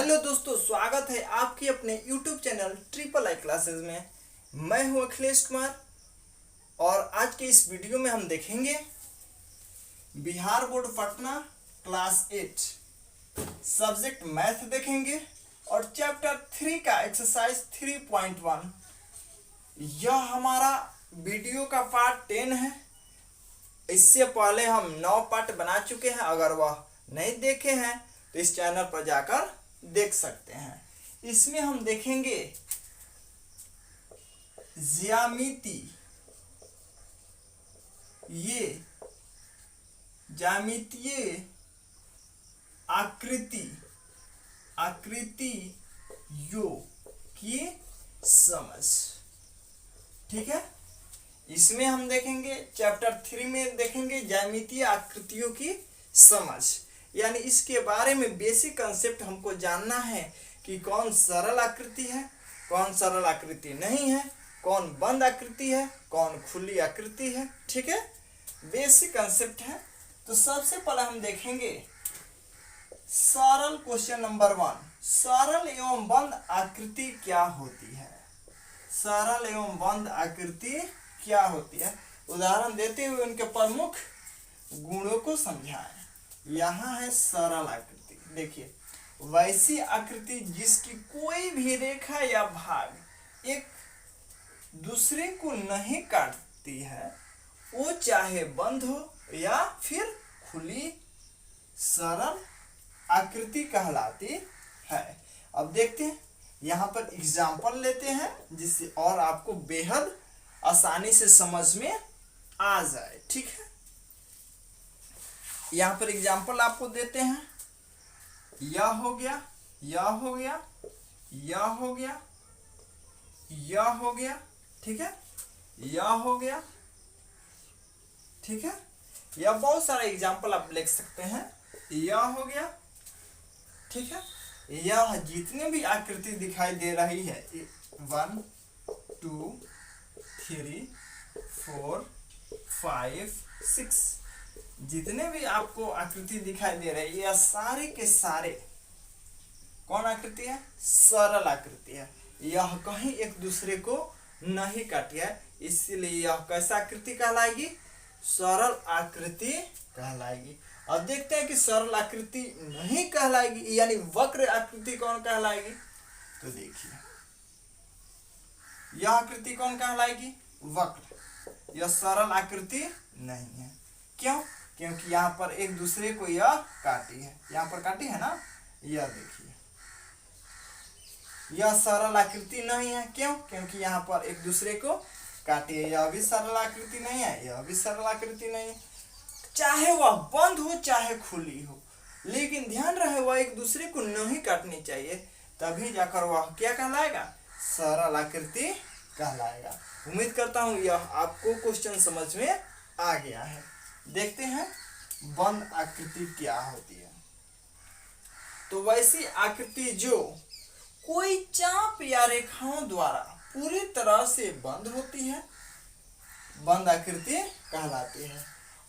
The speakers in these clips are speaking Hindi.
हेलो दोस्तों, स्वागत है आपके अपने YouTube channel triple I classes में। मैं हूं अखिलेश कुमार और आज के इस वीडियो में हम देखेंगे Bihar board Patna class 8 subject math देखेंगे और चैप्टर 3 का एक्सरसाइज 3.1। यह हमारा वीडियो का पार्ट 10 है। इससे पहले हम 9 पार्ट बना चुके हैं। अगर वह नहीं देखे हैं तो इस चैनल पर जाकर देख सकते हैं। इसमें हम देखेंगे ज्यामिति, ये ज्यामितीय आकृतियों की समझ। ठीक है, इसमें हम देखेंगे चैप्टर 3 में देखेंगे ज्यामितीय आकृतियों की समझ, यानी इसके बारे में बेसिक कंसेप्ट हमको जानना है कि कौन सरल आकृति है, कौन सरल आकृति नहीं है, कौन बंद आकृति है, कौन खुली आकृति है। ठीक है, बेसिक कंसेप्ट है। तो सबसे पहले हम देखेंगे सरल क्वेश्चन नंबर 1, सरल एवं बंद आकृति क्या होती है। सरल एवं बंद आकृति क्या होती है, उदाहरण देते हुए उनके प्रमुख गुणों को समझाएं। यहाँ है सरल आकृति। देखिए, वैसी आकृति जिसकी कोई भी रेखा या भाग एक दूसरे को नहीं काटती है, वो चाहे बंद हो या फिर खुली, सरल आकृति कहलाती है। अब देखते हैं, यहाँ पर एग्जाम्पल लेते हैं जिससे और आपको बेहद आसानी से समझ में आ जाए। ठीक है, यहाँ पर एग्जाम्पल आपको देते हैं। यह हो गया, यह हो गया, यह हो गया, यह हो गया। ठीक है, यह हो गया। ठीक है, यह बहुत सारा एग्जाम्पल आप लिख सकते हैं। यह हो गया। ठीक है, यह जितने भी आकृति दिखाई दे रही है 1 2 3 4 5 6, जितने भी आपको आकृति दिखाई दे रही है, यह सारे के सारे कौन आकृति है? सरल आकृति है। यह कहीं एक दूसरे को नहीं काटी है, इसीलिए यह कैसा आकृति कहलाएगी? सरल आकृति कहलाएगी। अब देखते हैं कि सरल आकृति नहीं कहलाएगी, यानी वक्र आकृति कौन कहलाएगी। तो देखिए, यह आकृति कौन कहलाएगी? वक्र। यह सरल आकृति नहीं है। क्यों? क्योंकि यहाँ पर एक दूसरे को यह काटी है, यहाँ पर काटी है ना। यह देखिए, यह सरल आकृति नहीं है। क्यों? क्योंकि यहाँ पर एक दूसरे को काटी है। यह भी सरल आकृति नहीं है, यह भी सरल आकृति नहीं है। चाहे वह बंद हो चाहे खुली हो, लेकिन ध्यान रहे वह एक दूसरे को नहीं काटनी चाहिए, तभी जाकर वह क्या कहलाएगा? सरल आकृति कहलाएगा। उम्मीद करता हूँ यह आपको क्वेश्चन समझ में आ गया है। देखते हैं बंद आकृति क्या होती है। तो वैसी आकृति जो कोई चाप या रेखाओं द्वारा पूरी तरह से बंद होती है, बंद आकृति कहलाती है।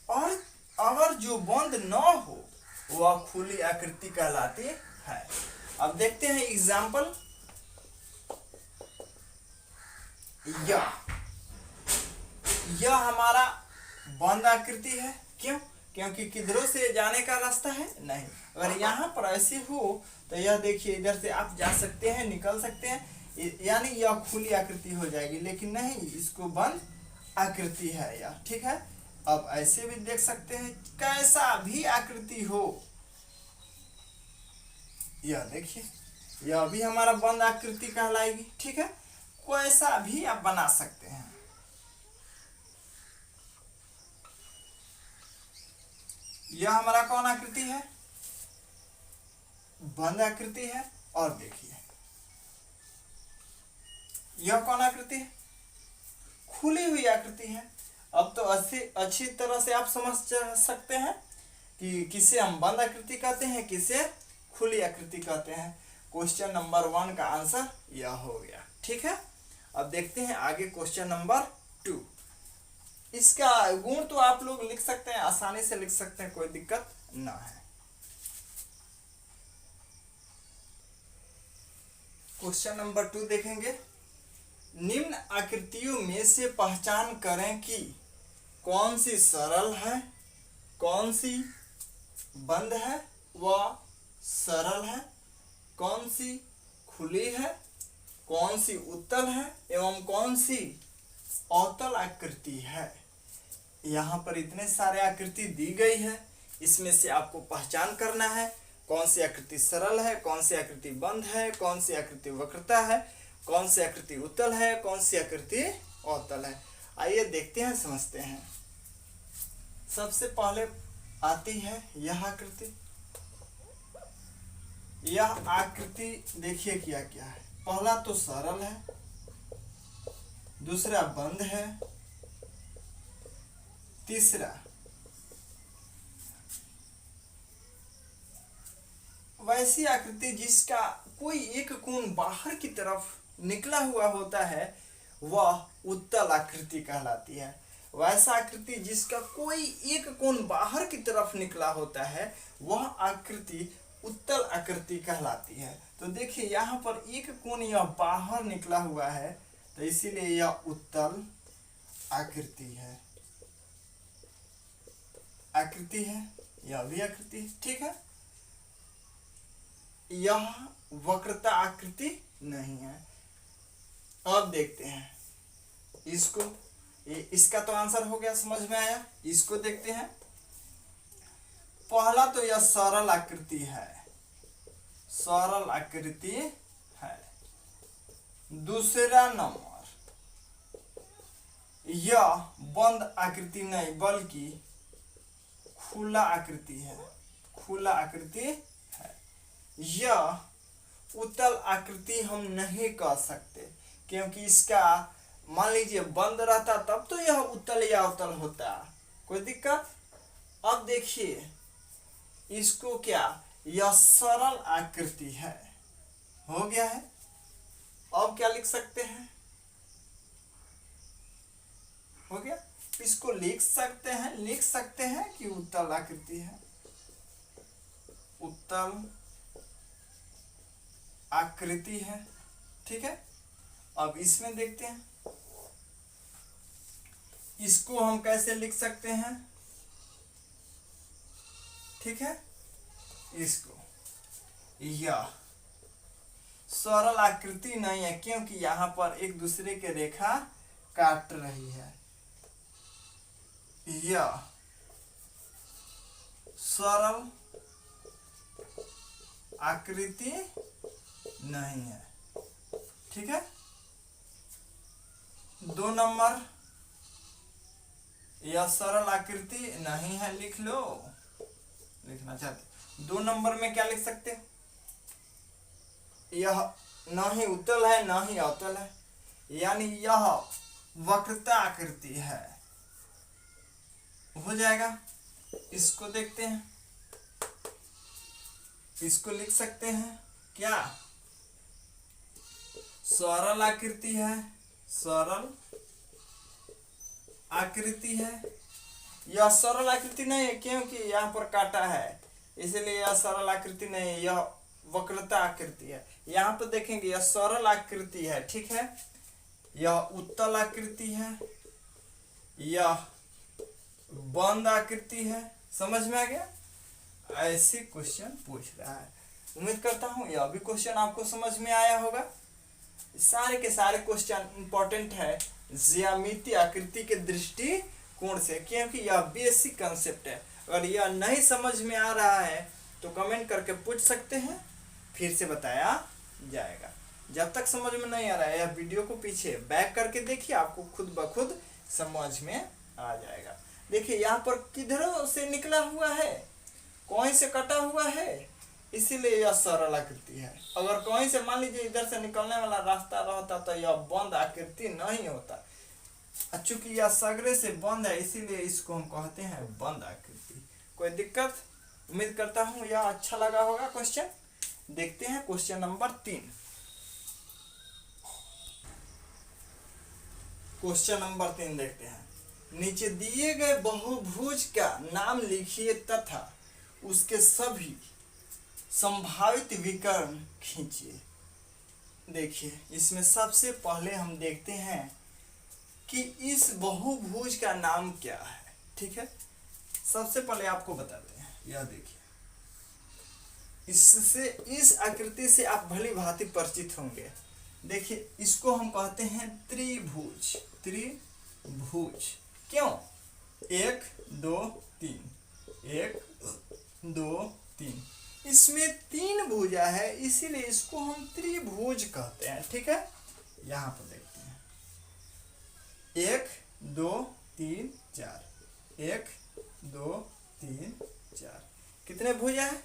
और अगर जो बंद न हो वह खुली आकृति कहलाती है। अब देखते हैं एग्जाम्पल। यह हमारा बंद आकृति है। क्यों? क्योंकि किधरों से जाने का रास्ता है नहीं। अगर यहाँ पर ऐसे हो तो यह देखिए, इधर से आप जा सकते हैं, निकल सकते हैं, यानी यह खुली आकृति हो जाएगी, लेकिन नहीं, इसको बंद आकृति है यह। ठीक है, अब ऐसे भी देख सकते हैं, कैसा भी आकृति हो, यह देखिए, यह भी हमारा बंद आकृति कहलाएगी। ठीक है, कैसा भी आप बना सकते हैं। यह हमारा कौन आकृति है? बंद आकृति है। और देखिए, यह कौन आकृति है? खुली हुई आकृति है। अब तो अच्छी तरह से आप समझ सकते हैं कि किसे हम बंद आकृति कहते हैं, किसे खुली आकृति कहते हैं। क्वेश्चन नंबर 1 का आंसर यह हो गया। ठीक है, अब देखते हैं आगे क्वेश्चन नंबर 2। इसका गुण तो आप लोग लिख सकते हैं, आसानी से लिख सकते हैं, कोई दिक्कत ना है। क्वेश्चन नंबर 2 देखेंगे। निम्न आकृतियों में से पहचान करें कि कौन सी सरल है, कौन सी बंद है व सरल है, कौन सी खुली है, कौन सी उत्तल है एवं कौन सी अवतल आकृति है। यहाँ पर इतने सारे आकृति दी गई है, इसमें से आपको पहचान करना है कौन सी आकृति सरल है, कौन सी आकृति बंद है, कौन सी आकृति वक्रता है, कौन सी आकृति उत्तल है, कौन सी आकृति अवतल है। आइए देखते हैं, समझते हैं। सबसे पहले आती है यह आकृति। यह आकृति देखिए क्या क्या है। पहला तो सरल है, दूसरा बंद है, तीसरा वैसी आकृति जिसका कोई एक कोण बाहर की तरफ निकला हुआ होता है वह उत्तल आकृति कहलाती है। वैसा आकृति जिसका कोई एक कोण बाहर की तरफ निकला होता है वह आकृति उत्तल आकृति कहलाती है। तो देखिए यहाँ पर एक कोण यह बाहर निकला हुआ है तो इसीलिए यह उत्तल आकृति है। आकृति है, यह भी आकृति, ठीक है। यह वक्रता आकृति नहीं है। अब देखते हैं इसको, इसका तो आंसर हो गया, समझ में आया। इसको देखते हैं। पहला तो यह सरल आकृति है, सरल आकृति है। दूसरा नंबर यह बंद आकृति नहीं बल्कि खुला आकृति है, खुला आकृति है। यह उत्तल आकृति हम नहीं कह सकते क्योंकि इसका मान लीजिए बंद रहता तब तो यह उत्तल या अवतल होता, कोई दिक्कत। अब देखिए इसको क्या, यह सरल आकृति है, हो गया है। अब क्या लिख सकते हैं, हो गया। इसको लिख सकते हैं कि उत्तल आकृति है, उत्तल आकृति है, ठीक है। अब इसमें देखते हैं इसको हम कैसे लिख सकते हैं, ठीक है। इसको यह सरल आकृति नहीं है क्योंकि यहां पर एक दूसरे के रेखा काट रही है। यह सरल आकृति नहीं है, ठीक है। 2 नंबर यह सरल आकृति नहीं है, लिख लो, लिखना चाहते। 2 नंबर में क्या लिख सकते, यह ना ही उत्तल है ना ही अवतल है, यानी यह वक्रता आकृति है, हो जाएगा। इसको देखते हैं, इसको लिख सकते हैं क्या, सरल आकृति है, सरल आकृति है। यह सरल आकृति नहीं है क्योंकि यहाँ पर काटा है, इसलिए यह सरल आकृति नहीं है, यह वक्रता आकृति है। यहाँ पर देखेंगे यह सरल आकृति है, ठीक है। यह उत्तल आकृति है, यह बंद आकृति है, समझ में आ गया। ऐसे क्वेश्चन पूछ रहा है। उम्मीद करता हूँ यह भी क्वेश्चन आपको समझ में आया होगा। सारे के सारे क्वेश्चन इंपॉर्टेंट है ज्यामितीय आकृति के दृष्टिकोण से क्योंकि यह बेसिक कंसेप्ट है। अगर यह नहीं समझ में आ रहा है तो कमेंट करके पूछ सकते हैं, फिर से बताया जाएगा। जब तक समझ में नहीं आ रहा है यह वीडियो को पीछे बैक करके देखिए, आपको खुद ब खुद समझ में आ जाएगा। देखिए यहाँ पर किधरों से निकला हुआ है, कहीं से कटा हुआ है, इसीलिए यह सरल आकृति है। अगर कहीं से मान लीजिए इधर से निकलने वाला रास्ता रहता तो यह बंद आकृति नहीं होता। चूंकि यह सगरे से बंद है इसीलिए इसको हम कहते हैं बंद आकृति। कोई दिक्कत? उम्मीद करता हूं यह अच्छा लगा होगा क्वेश्चन। देखते हैं क्वेश्चन नंबर 3। क्वेश्चन नंबर 3 देखते हैं। नीचे दिए गए बहुभुज का नाम लिखिए तथा उसके सभी संभावित विकर्ण खींचिए। देखिए इसमें सबसे पहले हम देखते हैं कि इस बहुभुज का नाम क्या है। ठीक है, सबसे पहले आपको बताते हैं, यह देखिए, इससे, इस आकृति से आप भली भांति परिचित होंगे। देखिए इसको हम कहते हैं त्रिभुज। त्रिभुज क्यों? 1 2 3, 1 2 3, इसमें 3 भुजा है, इसीलिए इसको हम त्रिभुज कहते हैं। ठीक है, यहां पर देखते हैं 1 2 3 4, 1 2 3 4, कितने भुजा है?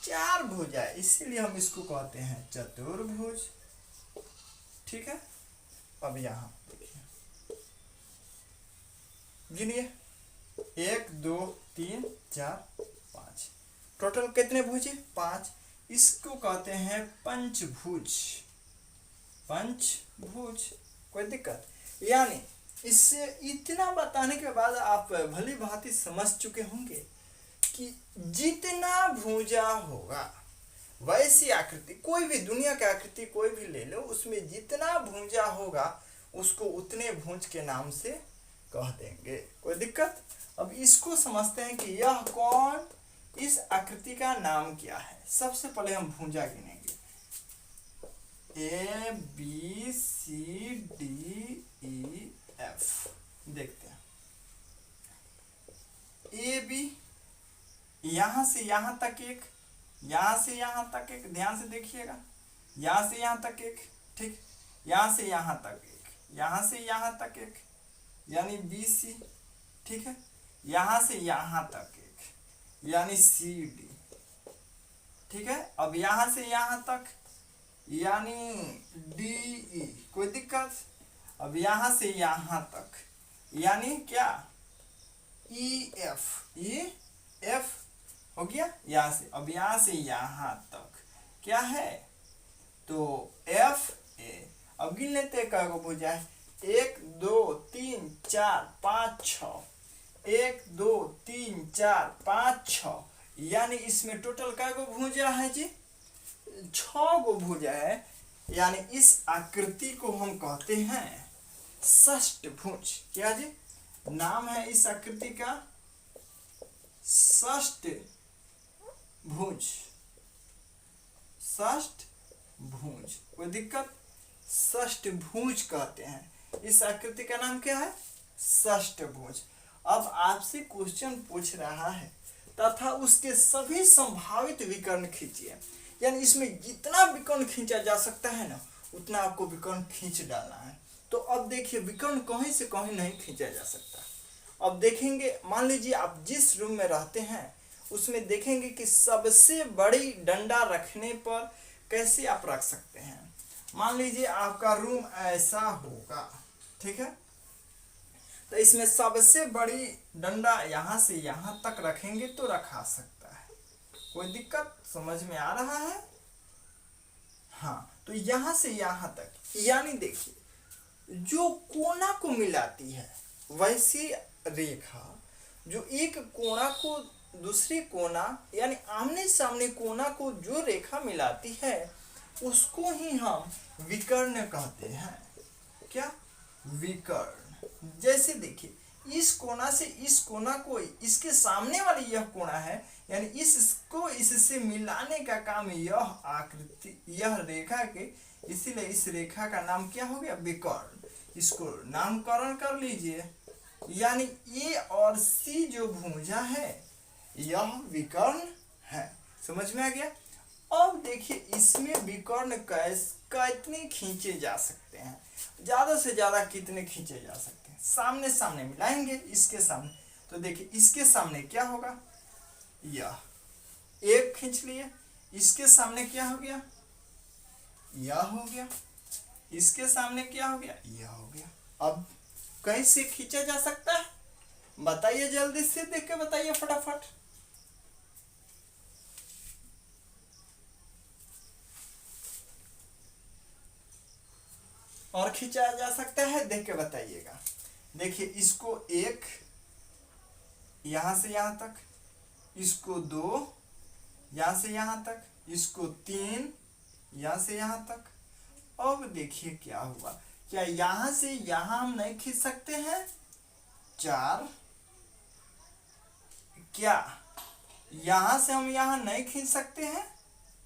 4 भुजा है, इसीलिए हम इसको कहते हैं चतुर्भुज। ठीक है, अब यहां देखिए, गिनिए 1 2 3 4 5, टोटल कितने भुज? 5। इसको कहते हैं पंचभुज। पंचभुज, कोई दिक्कत? यानी इससे इतना बताने के बाद आप भली भांति समझ चुके होंगे कि जितना भुजा होगा वैसी आकृति, कोई भी दुनिया की आकृति कोई भी ले लो, उसमें जितना भुजा होगा उसको उतने भुज के नाम से कह देंगे। कोई दिक्कत? अब इसको समझते हैं कि यह कौन, इस आकृति का नाम क्या है। सबसे पहले हम भुजा गिनेंगे, A B C D E F। देखते हैं ए बी, यहां से यहां तक एक, यहां से यहां तक एक, ध्यान से देखिएगा, यहां से यहां तक एक, ठीक, यहां से यहां तक एक, यहां से यहां तक एक, यानी बी सी। ठीक है, यहां से यहां तक एक, यानी सी डी। ठीक है, अब यहां से यहां तक यानी डी ई। कोई दिक्कत? अब यहां से यहां तक यानी क्या? E F. ई एफ हो गया यहां से। अब यहां से यहां तक क्या है? तो एफ ए। अब गिन लेते हैं क्या भुजा है? 1 2 3 4 5 6, 1 2 3 4 5 6, यानी इसमें टोटल क्या गो भुजा है जी? 6 गो भुजा है। यानी इस आकृति को हम कहते हैं षष्ठभुज। क्या जी नाम है इस आकृति का? षष्ठभुज। षष्ठभुज, कोई दिक्कत? षष्ठभुज कहते हैं। इस आकृति का नाम क्या है? षष्ठभुज। अब आपसे क्वेश्चन पूछ रहा है तथा उसके सभी संभावित विकर्ण खींचिए, यानी इसमें जितना विकर्ण खींचा जा सकता है ना उतना आपको विकर्ण खींच डालना है। तो अब देखिए विकर्ण कहीं से कहीं नहीं खींचा जा सकता। अब देखेंगे, मान लीजिए आप जिस रूम में रहते हैं उसमें देखेंगे कि सबसे बड़ी डंडा रखने पर कैसे आप रख सकते हैं। मान लीजिए आपका रूम ऐसा होगा, ठीक है, तो इसमें सबसे बड़ी डंडा यहां से यहां तक रखेंगे तो रखा सकता है। कोई दिक्कत समझ में आ रहा है? हाँ, तो यहां से यहां तक, यानी देखिए जो कोना को मिलाती है वैसी रेखा, जो एक कोना को दूसरी कोना यानी आमने सामने कोना को जो रेखा मिलाती है उसको ही हम विकर्ण कहते हैं। क्या? विकर्ण। जैसे देखिए इस कोना से इस कोना को, इसके सामने वाली यह कोना है, यानी इसको इससे मिलाने का काम यह आकृति, यह रेखा के, इसीलिए इस रेखा का नाम क्या हो गया? विकर्ण। इसको नामकरण कर लीजिए, यानी ए और सी जो भुजा है यह विकर्ण है। समझ में आ गया? अब देखिए इसमें विकर्ण कितने खींचे जा सकते हैं, ज्यादा से ज्यादा कितने खींचे जा सकते हैं? सामने सामने मिलाएंगे इसके सामने, तो देखिए इसके सामने क्या होगा? यह एक खींच लिए, इसके सामने क्या हो गया? यह हो गया, इसके सामने क्या हो गया? यह हो गया। अब कैसे खींचा जा सकता है बताइए, जल्दी से देख के बताइए फटाफट। और खींचा जा सकता है, देख के बताइएगा। देखिए इसको 1 यहां से यहां तक, इसको 2 यहां से यहां तक, इसको 3 यहां से यहां तक, अब देखिए क्या हुआ, क्या यहां से यहां हम नहीं खींच सकते हैं 4, क्या यहां से हम यहां नहीं खींच सकते हैं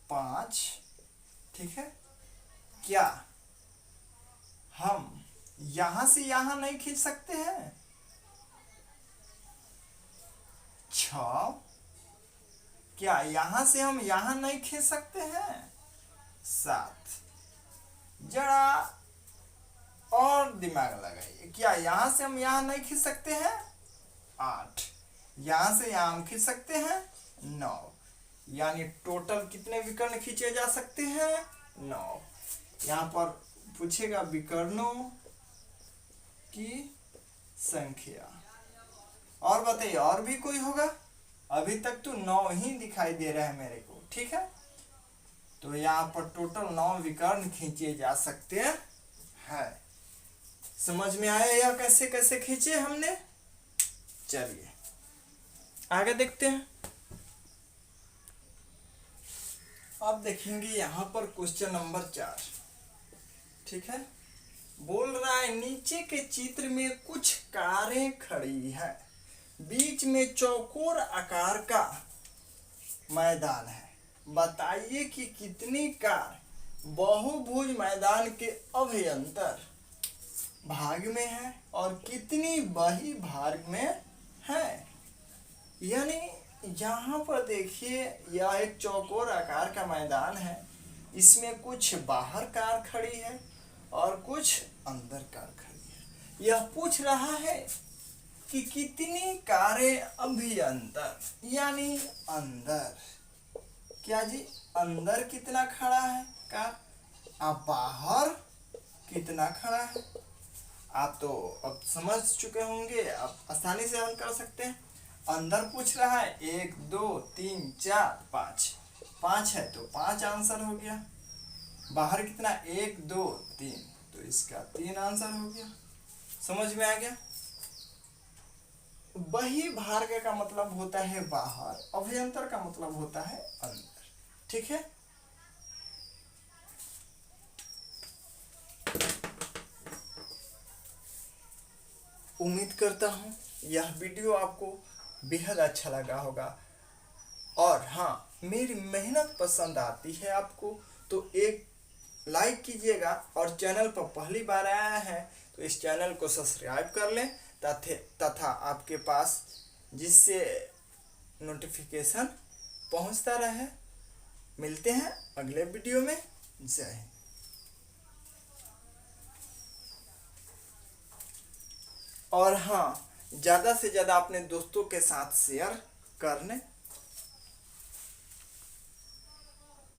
5, ठीक है, क्या हम यहां से यहां नहीं खींच सकते हैं 6, क्या यहां से हम यहां नहीं खींच सकते हैं 7, जरा और दिमाग लगाइए, क्या यहां से हम यहां नहीं खींच सकते हैं 8, यहां से यहां हम खींच सकते हैं 9, यानी टोटल कितने विकर्ण खींचे जा सकते हैं 9। यहां पर पूछेगा विकर्णों की संख्या, और बताइए और भी कोई होगा, अभी तक तो 9 ही दिखाई दे रहा है मेरे को, ठीक है। तो यहाँ पर टोटल 9 विकर्ण खींचे जा सकते हैं। समझ में आया यह कैसे कैसे खींचे हमने। चलिए आगे देखते हैं। अब देखेंगे यहाँ पर क्वेश्चन नंबर 4, ठीक है। बोल रहा है नीचे के चित्र में कुछ कारें खड़ी है, बीच में चौकोर आकार का मैदान है, बताइए कि कितनी कार बहुभुज मैदान के अभ्यंतर भाग में है और कितनी बही भाग में है। यानी यहाँ पर देखिए यह एक चौकोर आकार का मैदान है, इसमें कुछ बाहर कार खड़ी है और कुछ अंदर कार खड़ी है। यह पूछ रहा है कि कितनी कारें अभ्यंतर यानी अंदर, क्या जी अंदर कितना खड़ा है कार, आप बाहर कितना खड़ा है। आप तो अब समझ चुके होंगे, आप आसानी से हल कर सकते हैं। अंदर पूछ रहा है 1 2 3 4 5, 5 है तो 5 आंसर हो गया। बाहर कितना 1 2 3, तो इसका 3 आंसर हो गया। समझ में आ गया। बही भाग का मतलब होता है बाहर, अभ्यंतर का मतलब होता है अंदर, ठीक है। उम्मीद करता हूं यह वीडियो आपको बेहद अच्छा लगा होगा, और हाँ मेरी मेहनत पसंद आती है आपको तो एक लाइक कीजिएगा, और चैनल पर पहली बार आया है तो इस चैनल को सब्सक्राइब कर लें तथा आपके पास जिससे नोटिफिकेशन पहुंचता रहे। मिलते हैं अगले वीडियो में। जय हिंद। और हाँ ज़्यादा से ज़्यादा अपने दोस्तों के साथ शेयर करने